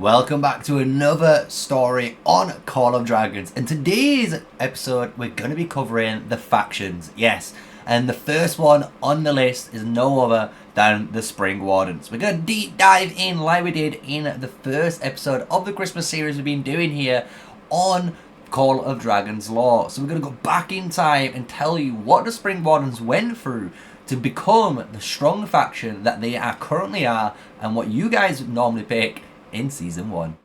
Welcome back to another story on Call of Dragons. In today's episode, we're going to be covering the factions. Yes, and the first one on the list is no other than the Springwardens. We're going to deep dive in like we did in the first episode of the Christmas series we've been doing here on Call of Dragons lore. So we're going to go back in time and tell you what the Springwardens went through to become the strong faction that they currently are, and what you guys normally pick in Season 1.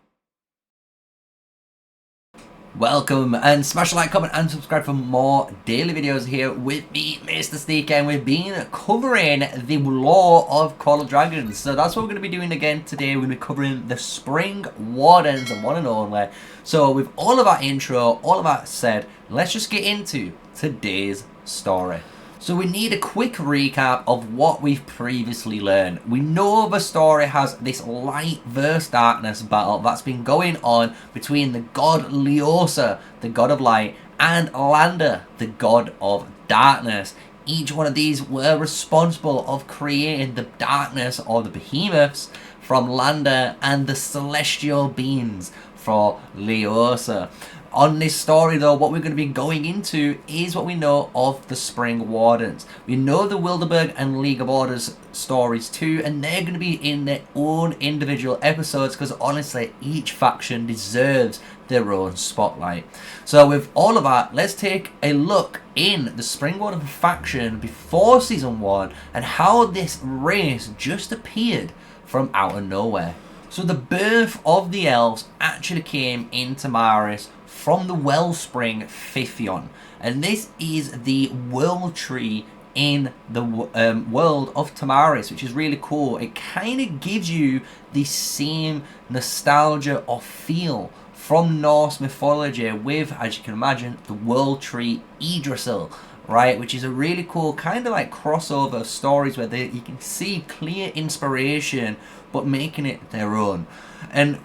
Welcome, and smash a like, comment and subscribe for more daily videos here with me, MrSneakyy, and we've been covering the lore of Call of Dragons. So that's what we're going to be doing again today. We're going to be covering the Springwardens, the one and only. So with all of our intro, all of that said, let's just get into today's story. So we need a quick recap of what we've previously learned. We know the story has this light versus darkness battle that's been going on between the god Leosa, the god of light, and Lander, the god of darkness. Each one of these were responsible of creating the darkness or the behemoths from Lander and the celestial beings for Leosa. On this story though, what we're going to be going into is what we know of the Springwardens. We know the Wilderberg and League of Orders stories too, and they're going to be in their own individual episodes because honestly, each faction deserves their own spotlight. So with all of that, let's take a look in the Springwarden faction before Season 1 and how this race just appeared from out of nowhere. So the birth of the elves actually came in Tamaris from the wellspring Fiffion, and this is the world tree in the world of Tamaris, which is really cool. It kind of gives you the same nostalgia or feel from Norse mythology with, as you can imagine, the world tree Yggdrasil, right, which is a really cool kind of like crossover stories where you can see clear inspiration but making it their own. And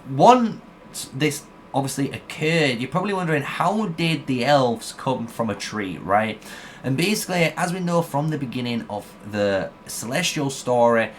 this obviously occurred, you're probably wondering, how did the elves come from a tree, right? And basically, as we know from the beginning of the celestial story,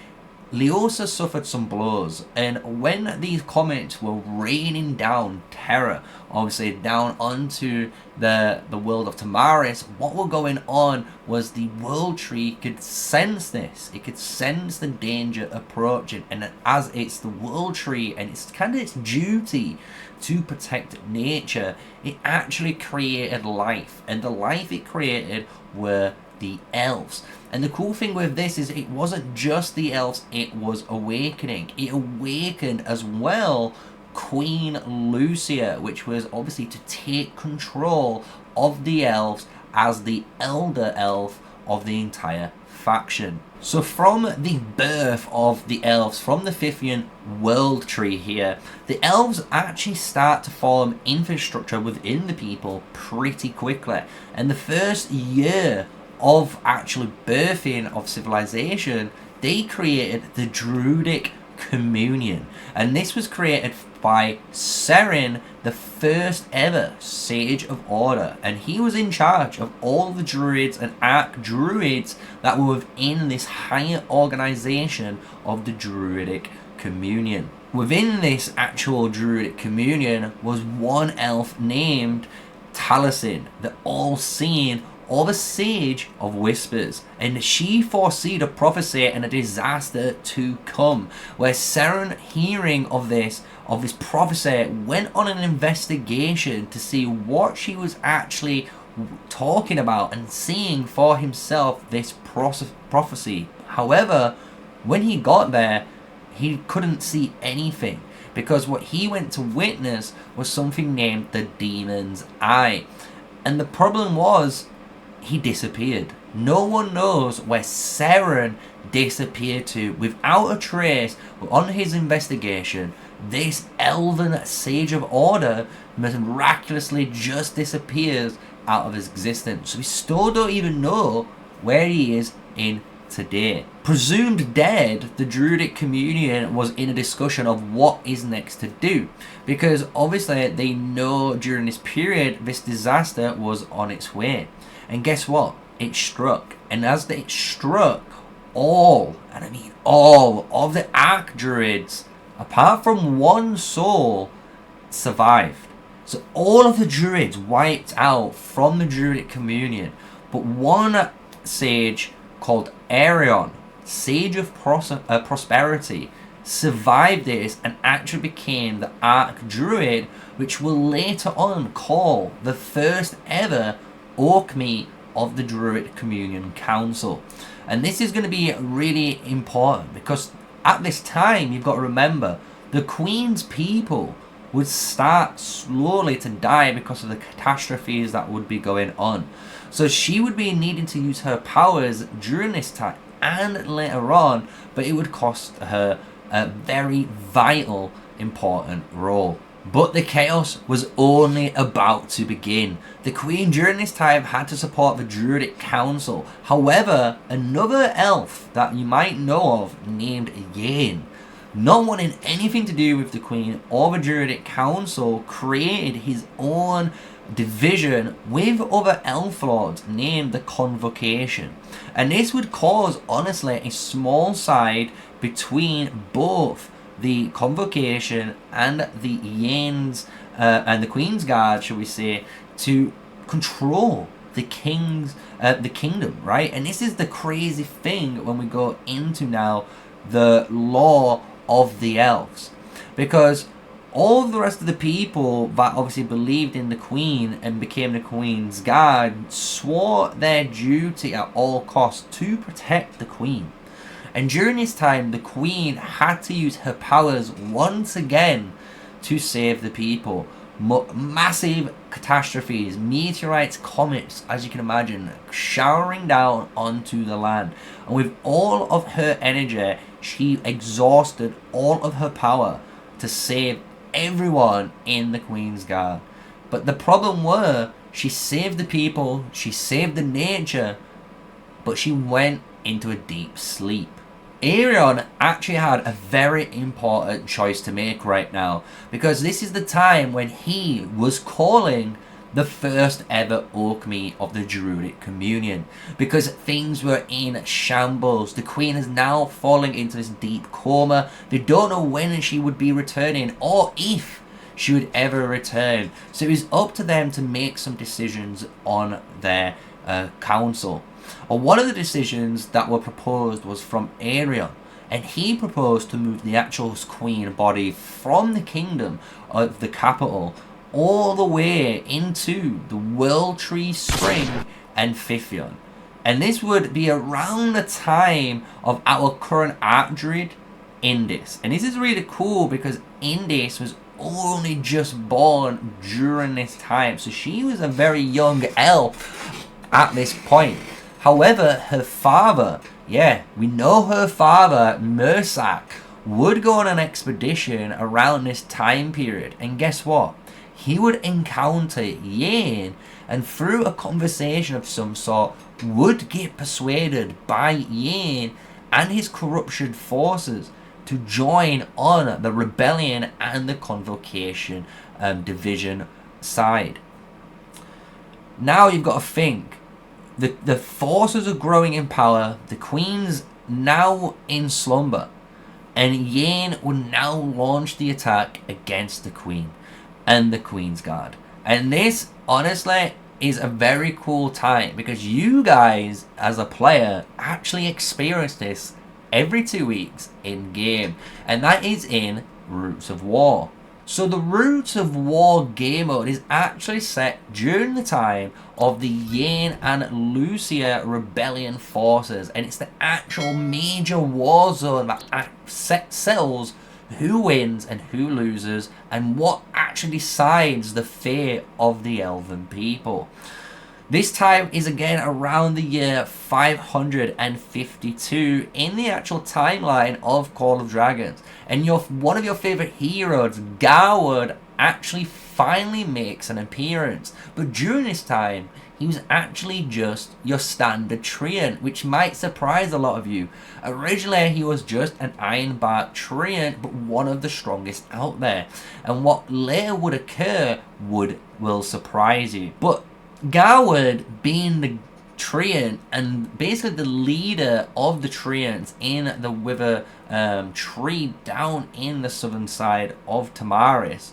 Leosa suffered some blows, and when these comets were raining down terror, obviously down onto the world of Tamaris, what was going on was the world tree could sense this. It could sense the danger approaching, and as it's the world tree and it's kind of its duty to protect nature, it actually created life, and the life it created were the elves. And the cool thing with this is it wasn't just the elves it was awakening. It awakened as well Queen Lucia, which was obviously to take control of the elves as the elder elf of the entire faction. So from the birth of the elves, from the Fiffion world tree here, the elves actually start to form infrastructure within the people pretty quickly. And the first year of actually birthing of civilization, they created the Druidic Communion, and this was created by Seren, the first ever Sage of Order, and he was in charge of all the druids and archdruids that were within this higher organization of the Druidic Communion. Within this actual Druidic Communion was one elf named Taliesin, the all-seeing, or the Sage of Whispers, and she foresaw a prophecy and a disaster to come, where Seren, hearing of this prophecy, went on an investigation to see what she was actually talking about and seeing for himself this prophecy. However, when he got there, he couldn't see anything, because what he went to witness was something named the Demon's Eye. And the problem was, he disappeared. No one knows where Seren disappeared to. Without a trace, on his investigation, this elven Sage of Order miraculously just disappears out of his existence. So we still don't even know where he is in today. Presumed dead, the Druidic Communion was in a discussion of what is next to do, because obviously they know during this period this disaster was on its way. And guess what? It struck. And as it struck, all, and I mean all, of the archdruids apart from one soul, survived. So all of the druids wiped out from the druidic communion, but one sage called Arion, Sage of Prosperity, survived this and actually became the Archdruid, which we'll later on call the first ever Orkney of the Druid Communion Council. And this is going to be really important because at this time, you've got to remember, the Queen's people would start slowly to die because of the catastrophes that would be going on. So she would be needing to use her powers during this time and later on, but it would cost her a very vital, important role. But the chaos was only about to begin. The Queen during this time had to support the Druidic Council. However, another elf that you might know of named Yane, not wanting anything to do with the Queen or the Druidic Council, created his own division with other elf lords named the Convocation. And this would cause, honestly, a small side between both the Convocation and the Yanes and the Queen's Guard, shall we say, to control the kingdom, right? And this is the crazy thing when we go into now the law of the elves, because all of the rest of the people that obviously believed in the Queen and became the Queen's Guard swore their duty at all costs to protect the Queen. And during this time, the Queen had to use her powers once again to save the people. Massive catastrophes, meteorites, comets, as you can imagine, showering down onto the land. And with all of her energy, she exhausted all of her power to save everyone in the Queen's Guard. But the problem were, she saved the people, she saved the nature, but she went into a deep sleep. Arion actually had a very important choice to make right now, because this is the time when he was calling the first ever Orkney of the Druidic Communion, because things were in shambles. The Queen is now falling into this deep coma. They don't know when she would be returning or if she would ever return. So it was up to them to make some decisions on their council. One of the decisions that were proposed was from Arion, and he proposed to move the actual Queen body from the kingdom of the capital all the way into the World Tree Spring and Fithion. And this would be around the time of our current Archdruid, Indis. And this is really cool because Indis was only just born during this time, so she was a very young elf at this point. However, her father, we know her father, Mursak, would go on an expedition around this time period. And guess what? He would encounter Yane, and through a conversation of some sort, would get persuaded by Yane and his corruption forces to join on the rebellion and the Convocation division side. Now you've got to think. The forces are growing in power. The Queen's now in slumber, and Yane will now launch the attack against the Queen and the Queen's Guard. And this, honestly, is a very cool time because you guys, as a player, actually experience this every 2 weeks in game, and that is in Roots of War. So the Roots of War game mode is actually set during the time of the Yane and Lucia rebellion forces, and it's the actual major war zone that settles who wins and who loses and what actually decides the fate of the elven people. This time is again around the year 552 in the actual timeline of Call of Dragons. And one of your favourite heroes, GARWOOD, actually finally makes an appearance. But during this time, he was actually just your standard treant, which might surprise a lot of you. Originally, he was just an Ironbark treant, but one of the strongest out there. And what later would occur will surprise you. But GARWOOD, being the treant, and basically the leader of the treants in the Wither tree down in the southern side of Tamaris,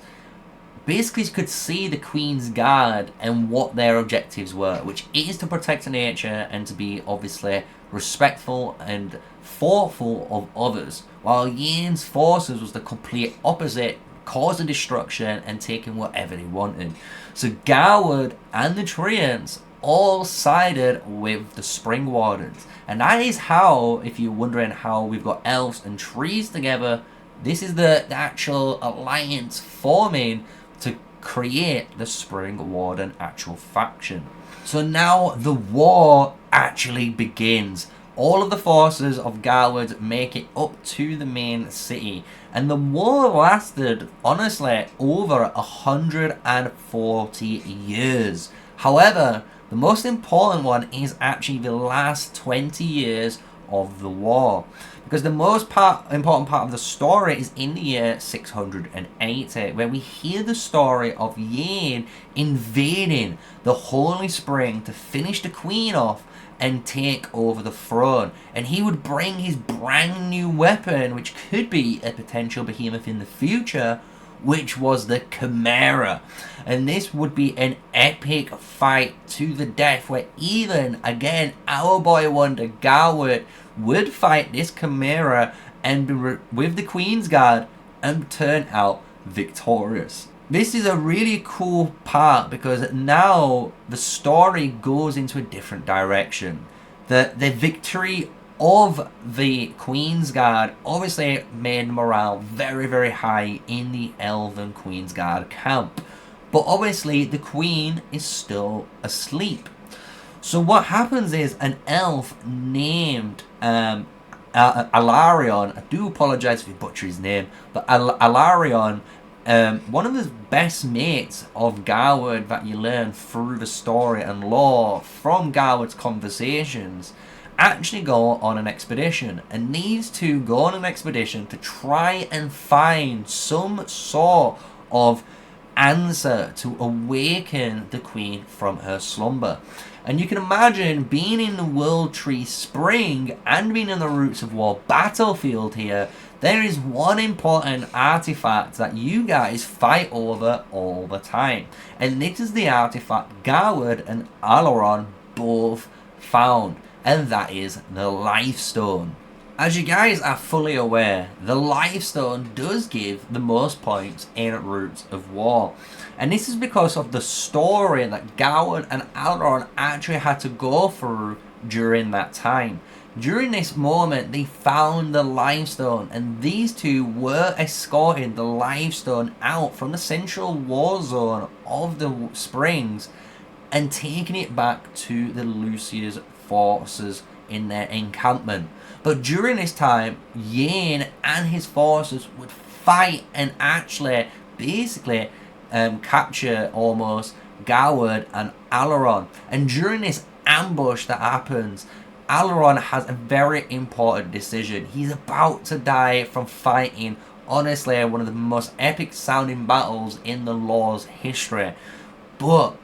basically could see the Queen's Guard and what their objectives were, which is to protect nature and to be obviously respectful and thoughtful of others, while Yane's forces was the complete opposite, causing destruction and taking whatever they wanted. So GARWOOD and the treants all sided with the Springwardens, and that is how, if you're wondering how we've got elves and trees together, this is the actual alliance forming to create the Springwarden actual faction. So now the war actually begins. All of the forces of GARWOOD make it up to the main city, and the war lasted, honestly, over 140 years. However, the most important one is actually the last 20 years of the war, because the most important part of the story is in the year 680, where we hear the story of Yane invading the Holy Spring to finish the Queen off and take over the throne, and he would bring his brand new weapon, which could be a potential behemoth in the future, which was the Chimera. And this would be an epic fight to the death, where even again our boy wonder GARWOOD would fight this Chimera and be with the Queen's Guard and turn out victorious. This is a really cool part, because now the story goes into a different direction. The victory of the Queen's Guard obviously made morale very, very high in the Elven Queen's Guard camp. But obviously the Queen is still asleep. So what happens is an elf named Alarion, I do apologise if you butcher his name, but Alarion, one of the best mates of GARWOOD that you learn through the story and lore from GARWOOD's conversations, actually go on an expedition. And these two go on an expedition to try and find some sort of answer to awaken the Queen from her slumber. And you can imagine being in the World Tree Spring and being in the Roots of War battlefield here, there is one important artifact that you guys fight over all the time. And this is the artifact GARWOOD and Alarion both found, and that is the Life Stone. As you guys are fully aware, the Life Stone does give the most points in Roots of War. And this is because of the story that GARWOOD and Alarion actually had to go through during that time. During this moment, they found the Life Stone, and these two were escorting the Life Stone out from the central war zone of the Springs and taking it back to the Lucia's forces in their encampment. But during this time, Yane and his forces would fight and actually basically capture almost GARWOOD and Alarion. And during this ambush that happens, Alarion has a very important decision. He's about to die from fighting, honestly, one of the most epic sounding battles in the lore's history. But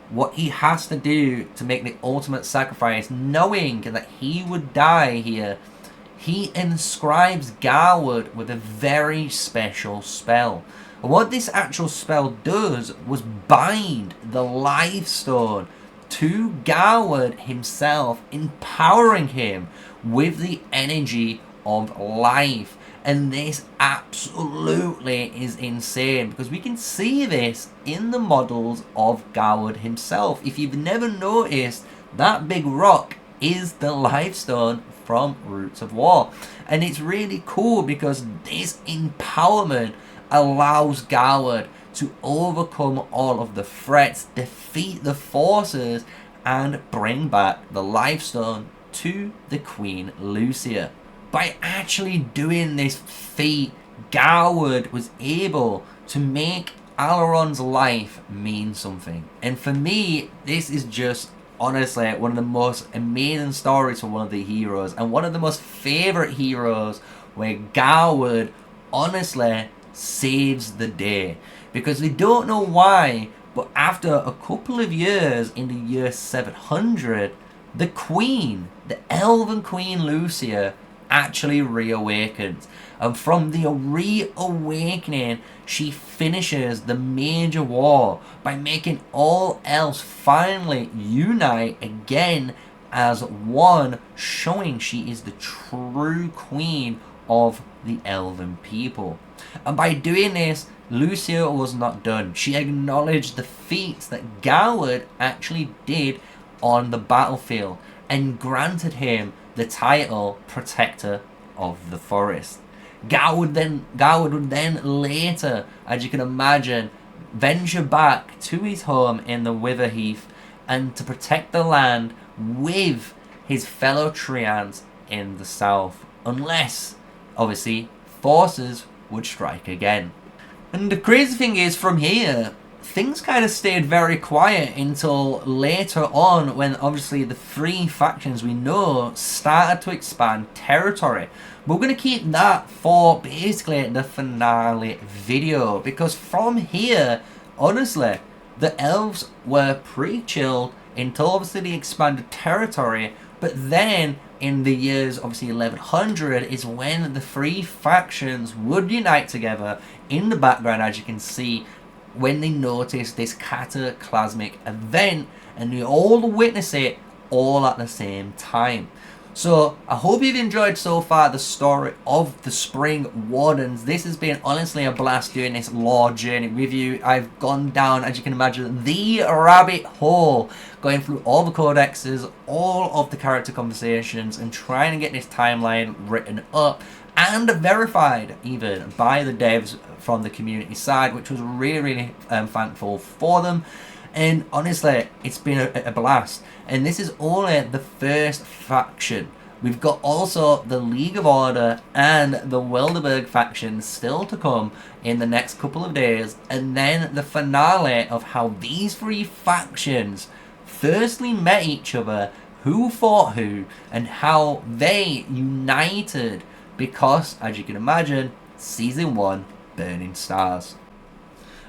what he has to do to make the ultimate sacrifice, knowing that he would die here, he inscribes GARWOOD with a very special spell. And what this actual spell does was bind the Life Stone to GARWOOD himself, empowering him with the energy of life. And this absolutely is insane, because we can see this in the models of GARWOOD himself. If you've never noticed, that big rock is the Life Stone from Roots of War. And it's really cool because this empowerment allows GARWOOD to overcome all of the threats, defeat the forces, and bring back the Life Stone to the Queen Lucia. By actually doing this feat, GARWOOD was able to make Alarion's life mean something. And for me, this is just honestly one of the most amazing stories for one of the heroes, and one of the most favourite heroes, where GARWOOD honestly saves the day. Because we don't know why, but after a couple of years, in the year 700, the queen, the elven queen Lucia, actually reawakens. And from the reawakening, she finishes the major war by making all elves finally unite again as one, showing she is the true queen of the elven people. And by doing this, Lucia was not done. She acknowledged the feats that GARWOOD actually did on the battlefield and granted him the title Protector of the Forest. GARWOOD would then later, as you can imagine, venture back to his home in the Witherheath and to protect the land with his fellow Treants in the south, unless, obviously, forces would strike again. And the crazy thing is, from here, things kind of stayed very quiet until later on, when obviously the three factions we know started to expand territory. But we're going to keep that for basically the finale video, because from here, honestly, the elves were pretty chilled until obviously they expanded territory. But then in the years obviously 1100 is when the three factions would unite together in the background, as you can see, when they notice this cataclysmic event, and they all witness it all at the same time. So I hope you've enjoyed so far the story of the Springwardens. This has been honestly a blast doing this lore journey with you. I've gone down, as you can imagine, the rabbit hole, going through all the codexes, all of the character conversations, and trying to get this timeline written up and verified even by the devs from the community side, which was really thankful for them. And honestly, it's been a blast. And this is only the first faction. We've got also the League of Order and the Wilderberg faction still to come in the next couple of days. And then the finale of how these three factions firstly met each other, who fought who, and how they united because, as you can imagine, Season 1, Burning Stars.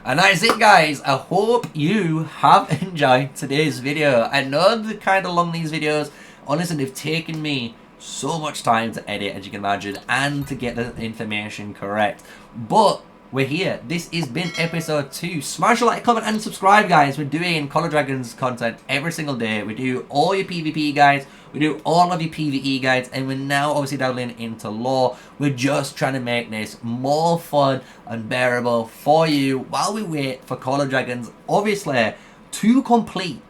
And that's it, guys. I hope you have enjoyed today's video. I know they're kind of long, these videos. Honestly, they've taken me so much time to edit, as you can imagine, and to get the information correct. But we're here. This has been episode 2. Smash a like, comment, and subscribe, guys. We're doing Call of Dragons content every single day. We do all your PvP guides. We do all of your PvE guides. And we're now obviously dabbling into lore. We're just trying to make this more fun and bearable for you while we wait for Call of Dragons, obviously, to complete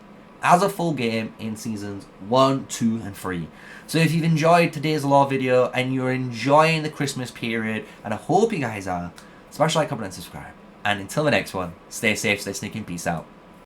as a full game in seasons 1, 2, and 3. So if you've enjoyed today's lore video and you're enjoying the Christmas period, and I hope you guys are, smash like, comment, and subscribe. And until the next one, stay safe, stay sneaky, and peace out.